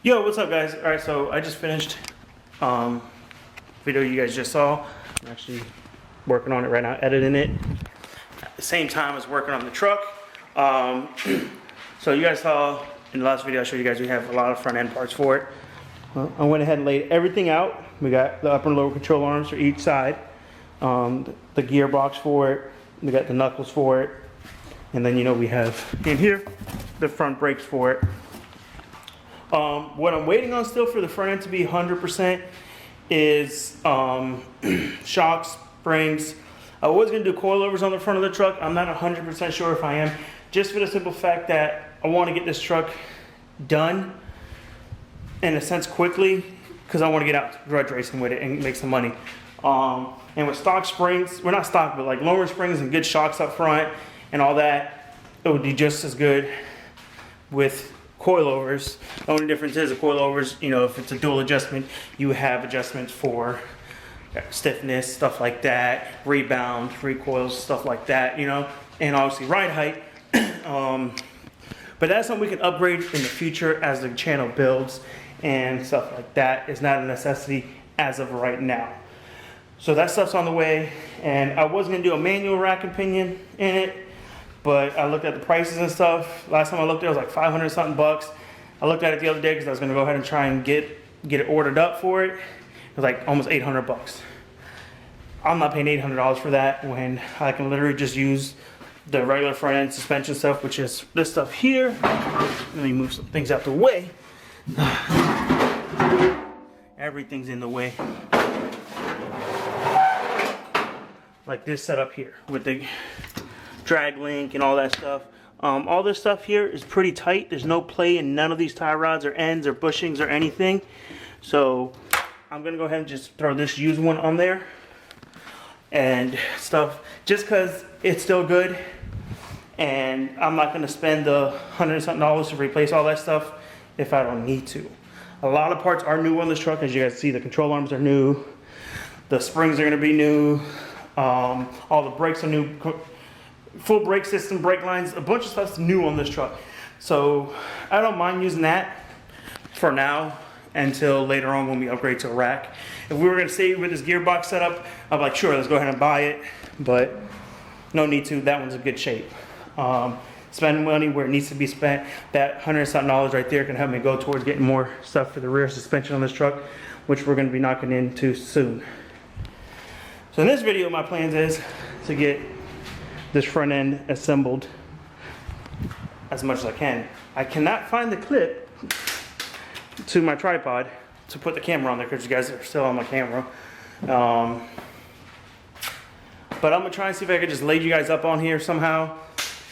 Yo, what's up, guys? All right, so I just finished video you guys just saw. I'm actually working on it right now, editing it at the same time as working on the truck. So you guys saw in the last video I showed you guys we have a lot of front end parts for it. Well, I went ahead and laid everything out. We got the upper and lower control arms for each side, the gearbox for it, we got the knuckles for it, and then we have in here the front brakes for it. What I'm waiting on still for the front end to be 100% is shocks, springs. I was going to do coilovers on the front of the truck. I'm not 100% sure if I am, just for the simple fact that I want to get this truck done in a sense quickly, because I want to get out drudge racing with it and make some money. And with stock springs, well, not stock, but like lower springs and good shocks up front and all that, it would be just as good with coilovers. The only difference is the coilovers, if it's a dual adjustment, you have adjustments for stiffness, stuff like that, rebound, recoils, stuff like that, and obviously ride height. But that's something we can upgrade in the future as the channel builds and stuff like that. It's not a necessity as of right now. So that stuff's on the way, and I was gonna do a manual rack and pinion in it, but I looked at the prices and stuff. Last time I looked, it was like 500 something bucks. I looked at it the other day because I was gonna go ahead and try and get it ordered up for it. It was like almost 800 bucks. I'm not paying $800 for that when I can literally just use the regular front end suspension stuff, which is this stuff here. Let me move some things out the way. Everything's in the way. Like this setup here with the drag link and all that stuff. All this stuff here is pretty tight. There's no play in none of these tie rods or ends or bushings or anything. So I'm gonna go ahead and just throw this used one on there and stuff, just because it's still good, and I'm not gonna spend the $100 and something to replace all that stuff if I don't need to. A lot of parts are new on this truck. As you guys see, the control arms are new, the springs are gonna be new, all the brakes are new, full brake system, brake lines, a bunch of stuff's new on this truck. So I don't mind using that for now until later on when we upgrade to a rack. If we were gonna stay with this gearbox setup, I'm like, sure, let's go ahead and buy it, but no need to. That one's in good shape. Spending money where it needs to be spent, that $100 and something right there can help me go towards getting more stuff for the rear suspension on this truck, which we're gonna be knocking into soon. So in this video, my plans is to get this front end assembled as much as I can. I cannot find the clip to my tripod to put the camera on there because you guys are still on my camera. But I'm gonna try and see if I can just lay you guys up on here somehow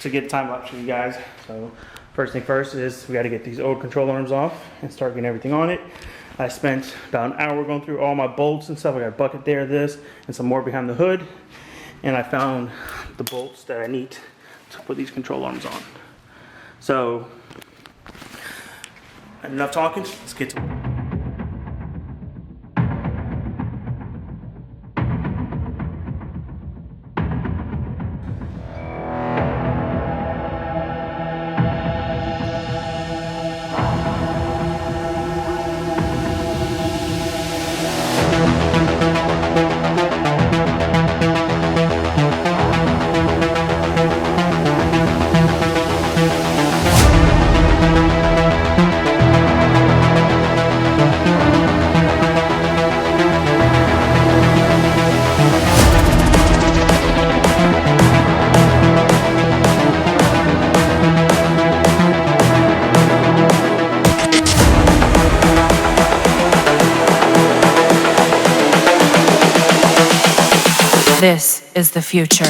to get time lapse for you guys. So first thing first is we got to get these old control arms off and start getting everything on it. I spent about an hour going through all my bolts and stuff. I got a bucket there, this, and some more behind the hood. And I found the bolts that I need to put these control arms on. So, enough talking, let's get to it. This is the future.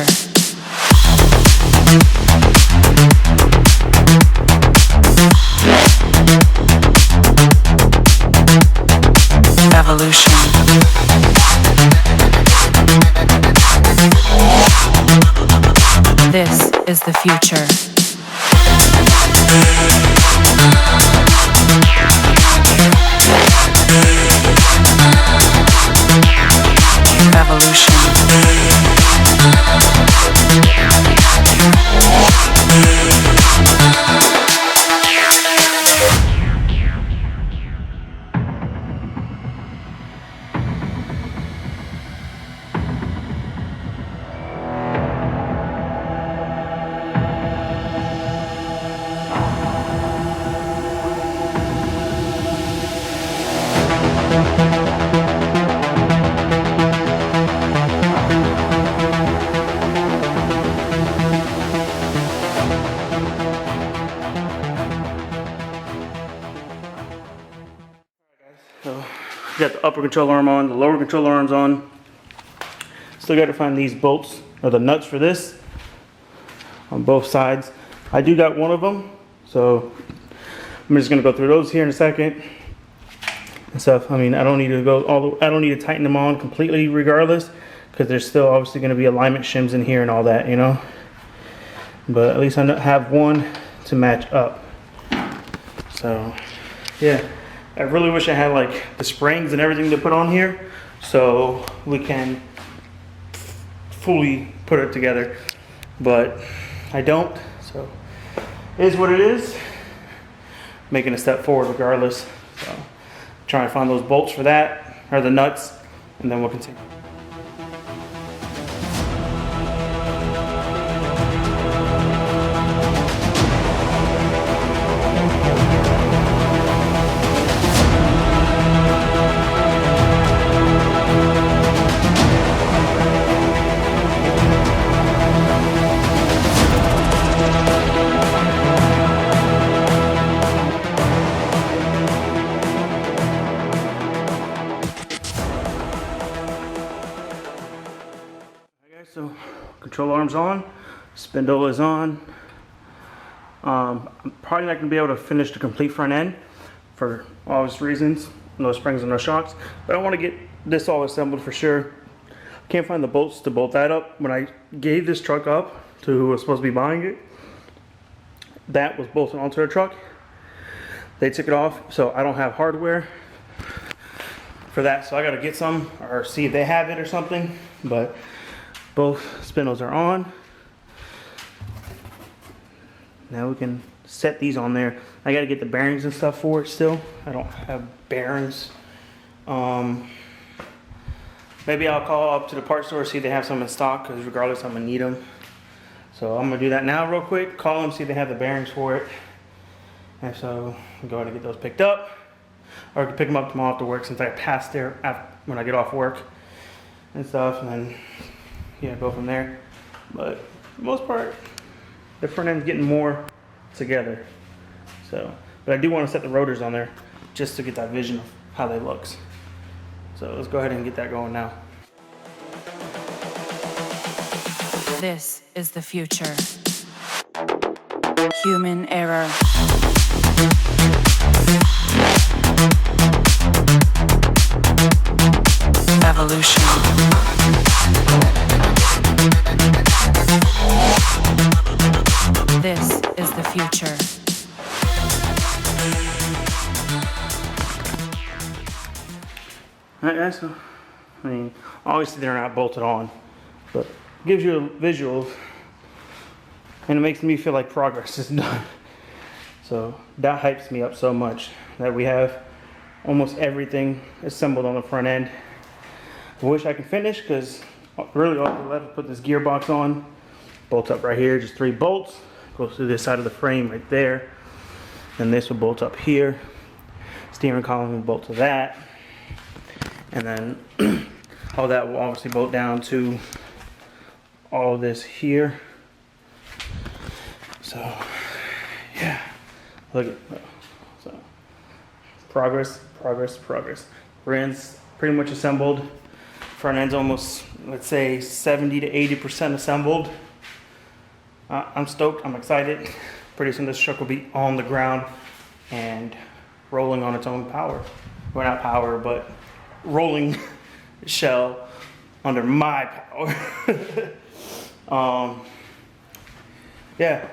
Evolution. This is the future. Evolution. So got the upper control arm on, the lower control arm's on. Still got to find these bolts or the nuts for this on both sides. I do got one of them, so I'm just gonna go through those here in a second and stuff. I mean, I don't need to go I don't need to tighten them on completely regardless, because there's still obviously gonna be alignment shims in here and all that, you know. But at least I have one to match up. So yeah, I really wish I had like the springs and everything to put on here so we can fully put it together, but I don't, so it is what it is. Making a step forward regardless. So trying to find those bolts for that, or the nuts, and then we'll continue. So control arm's on, spindle is on. I'm probably not going to be able to finish the complete front end for obvious reasons, no springs and no shocks, but I want to get this all assembled for sure. Can't find the bolts to bolt that up. When I gave this truck up to who was supposed to be buying it, that was bolted onto the truck. They took it off, so I don't have hardware for that, so I got to get some or see if they have it or something. But both spindles are on. Now we can set these on there. I got to get the bearings and stuff for it still. I don't have bearings. Maybe I'll call up to the parts store, see if they have some in stock, because regardless I'm gonna need them. So I'm gonna do that now real quick. Call them, see if they have the bearings for it. And so I'll go ahead and get those picked up. Or I can pick them up tomorrow after work, since I pass there when I get off work and stuff, and then yeah, go from there. But for the most part, the front end's getting more together. So, but I do want to set the rotors on there just to get that vision of how they looks. So let's go ahead and get that going now. This is the future. Human error. Evolution. This is the future. Alright guys, so, I mean, obviously they're not bolted on, but it gives you a visual, and it makes me feel like progress is done. So that hypes me up so much that we have almost everything assembled on the front end. I wish I could finish, because really all I left is put this gearbox on, bolt up right here, just 3 bolts, goes through this side of the frame right there, and this will bolt up here, steering column will bolt to that, and then all that will obviously bolt down to all of this here. So yeah, look at so progress. Rear end's pretty much assembled. Front end's almost, let's say, 70 to 80% assembled. I'm stoked. I'm excited. Pretty soon this truck will be on the ground and rolling on its own power. Well, not power, but rolling shell under my power. Yeah.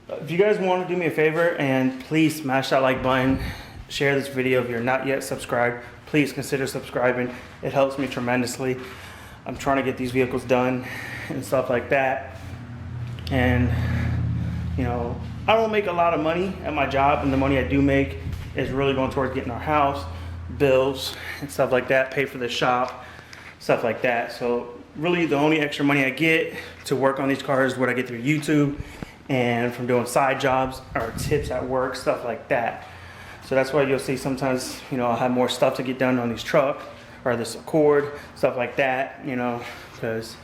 If you guys want to do me a favor, and please smash that like button, share this video. If you're not yet subscribed, please consider subscribing. It helps me tremendously. I'm trying to get these vehicles done and stuff like that. And you know, I don't make a lot of money at my job, and the money I do make is really going towards getting our house, bills and stuff like that, pay for the shop, stuff like that. So really the only extra money I get to work on these cars is what I get through YouTube and from doing side jobs or tips at work, stuff like that. So that's why you'll see sometimes, you know, I'll have more stuff to get done on these trucks or this Accord, stuff like that, you know, because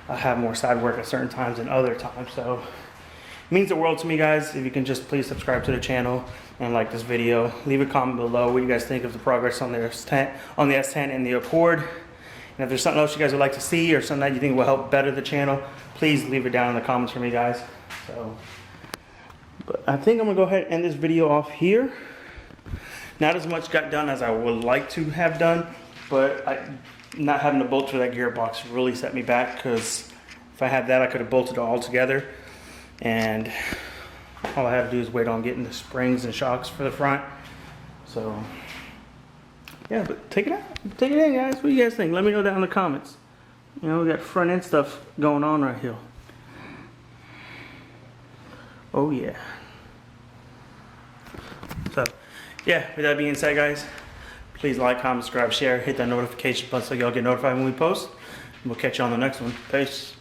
I have more side work at certain times than other times. So, means the world to me, guys. If you can just please subscribe to the channel and like this video. Leave a comment below what you guys think of the progress on the S10 and the Accord. And if there's something else you guys would like to see or something that you think will help better the channel, please leave it down in the comments for me, guys. So, but I think I'm gonna go ahead and end this video off here. Not as much got done as I would like to have done, but not having to bolt for that gearbox really set me back, because if I had that, I could have bolted it all together, and all I had to do is wait on getting the springs and shocks for the front. So yeah, but take it out, take it in, guys. What do you guys think? Let me know down in the comments. You know, we got front end stuff going on right here. Oh yeah. So yeah, with that being said, guys, please like, comment, subscribe, share, hit that notification button so y'all get notified when we post. And we'll catch you on the next one. Peace.